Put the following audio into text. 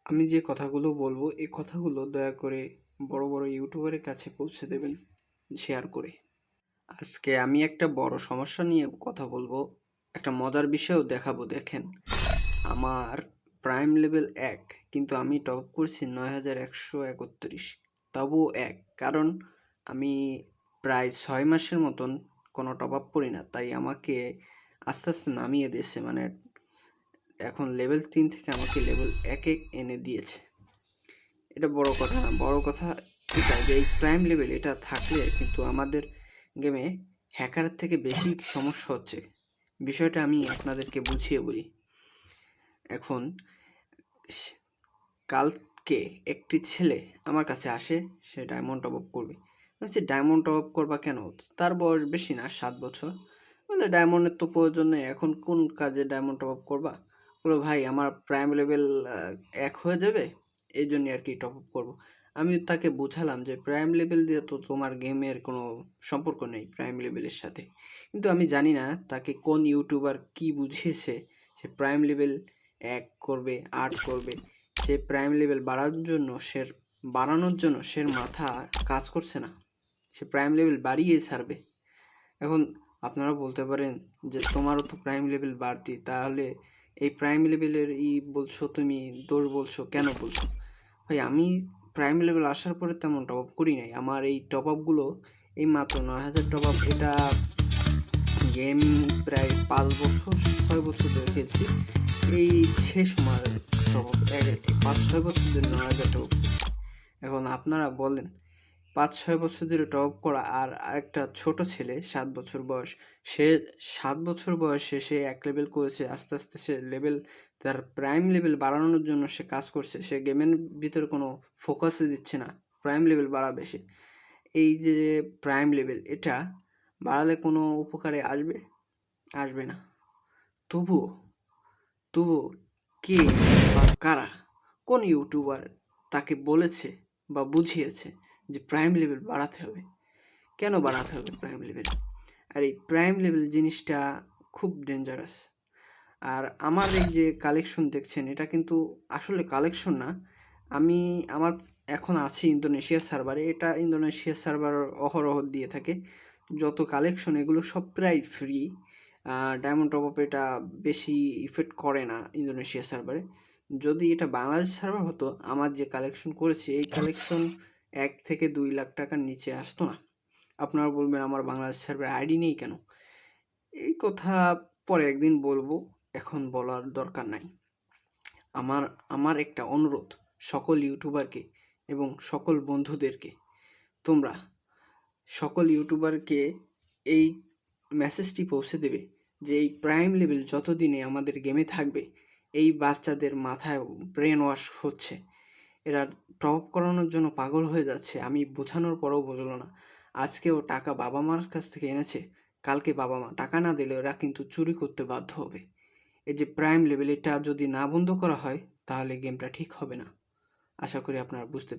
আমি যে কথাগুলো বলবো এই কথাগুলো দয়া করে বড় বড় ইউটিউবারের কাছে পৌঁছে দেবেন শেয়ার করে। আজকে আমি একটা বড় সমস্যা নিয়ে কথা বলবো, একটা মজার বিষয়ও দেখাবো। দেখেন, আমার প্রাইম লেভেল 1, কিন্তু আমি টপ করছি 9131, তবুও 1। কারণ আমি প্রায় 6 মাসের মতন কোনো টপ আপ করি না, তাই আমাকে আস্তে আস্তে নামিয়ে দিয়েছে। মানে এখন লেভেল 3 থেকে আমাকে লেভেল 1-এ এনে দিয়েছে। এটা বড় কথা না, বড় কথা এটা যে এই প্রাইম লেভেল এটা থাকলে কিন্তু আমাদের গেমে হ্যাকারের থেকে বেশি সমস্যা হচ্ছে। বিষয়টা আমি আপনাদেরকে বুঝিয়ে বলি। এখন কালকে একটি ছেলে আমার কাছে আসে, সে ডায়মন্ড টপ আপ করবে। বলছে ডায়মন্ড টপ আপ করবা কেন? তার বয়স বেশি না, 7 বছর। বলে ডায়মন্ডের তো প্রয়োজন নেই, এখন কোন কাজে ডায়মন্ড টপ আপ করবা? বলো ভাই আমার প্রাইম লেভেল 1 হয়ে যাবে, এই জন্য আর কি টপ আপ করবো। আমি তাকে বুঝালাম যে প্রাইম লেভেল দিয়ে তো তোমার গেমের কোনো সম্পর্ক নেই প্রাইম লেভেলের সাথে। কিন্তু আমি জানি না তাকে কোন ইউটিউবার কি বুঝিয়েছে সে প্রাইম লেভেল 1 করবে, 8 করবে। সে প্রাইম লেভেল বাড়ানোর জন্য সে মাথা কাজ করছে না, সে প্রাইম লেভেল বাড়িয়েই ছাড়বে। এখন আপনারা বলতে পারেন যে তোমারও তো প্রাইম লেভেল বাড়তি, তাহলে এই প্রাইম লেভেলের বলছো, তুমি দোষ বলছো, কেন বলছো? ভাই আমি প্রাইম লেভেল আসার পরে তেমন টপ আপ করি নাই। আমার এই টপ আপগুলো এই মাত্র 9000 টপ আপ। এটা গেম প্রায় 5 বছর 6 বছর ধরে খেলছি। এই শেষ সময় টপ আপ 5-6 বছর ধরে 9000 টপ আপ করছি। এখন আপনারা বলেন 5-6 বছর ধরে টপ আপ করা আর আরেকটা ছোট ছেলে 7 বছর বয়স, সে 7 বছর বয়সে সে 1 লেভেল করেছে। আস্তে আস্তে সে লেভেল, তার প্রাইম লেভেল বাড়ানোর জন্য সে কাজ করছে। সে গেমের ভিতরে কোনো ফোকাসই দিচ্ছে না, প্রাইম লেভেল বাড়াবে সে। এই যে প্রাইম লেভেল এটা বাড়ালে কোনো উপকারে আসবে? আসবে না। তবুও তবুও কে বা কারা, কোন ইউটিউবার তাকে বলেছে বা বুঝিয়েছে যে প্রাইম লেভেল বাড়াতে হবে? কেন বাড়াতে হবে প্রাইম লেভেল? আর এই প্রাইম লেভেল জিনিসটা খুব ডেঞ্জারাস। আর আমার এই যে কালেকশন দেখছেন, এটা কিন্তু আসলে কালেকশন না। আমার এখন আছি ইন্দোনেশিয়ার সার্ভারে। এটা ইন্দোনেশিয়ার সার্ভার অহরহ দিয়ে থাকে যত কালেকশন, এগুলো সব প্রায় ফ্রি। ডায়মন্ড টপ আপ এটা বেশি ইফেক্ট করে না ইন্দোনেশিয়া সার্ভারে। যদি এটা বাংলাদেশ সার্ভার হতো, আমার যে কালেকশন করেছি এই কালেকশন 1 থেকে 2 লাখ টাকার নিচে আসতো না। আপনারা বলবেন আমার বাংলাদেশ সার্ভারে আইডি নেই কেন? এই কথা পরে একদিন বলবো, এখন বলার দরকার নাই। আমার আমার একটা অনুরোধ সকল ইউটিউবারকে এবং সকল বন্ধুদেরকে, তোমরা সকল ইউটিউবারকে এই মেসেজটি পৌঁছে দেবে যে এই প্রাইম লেভেল যতদিনে আমাদের গেমে থাকবে, এই বাচ্চাদের মাথায় ব্রেন ওয়াশ হচ্ছে, এরা টপ করানোর জন্য পাগল হয়ে যাচ্ছে। আমি বোঝানোর পরেও বোঝলো না। আজকেও টাকা বাবা মার কাছ থেকে এনেছে, কালকে বাবা মা টাকা না দিলে ওরা কিন্তু চুরি করতে বাধ্য হবে। এই যে প্রাইম লেভেল, এটা যদি না বন্ধ করা হয় তাহলে গেমটা ঠিক হবে না। আশা করি আপনারা বুঝতে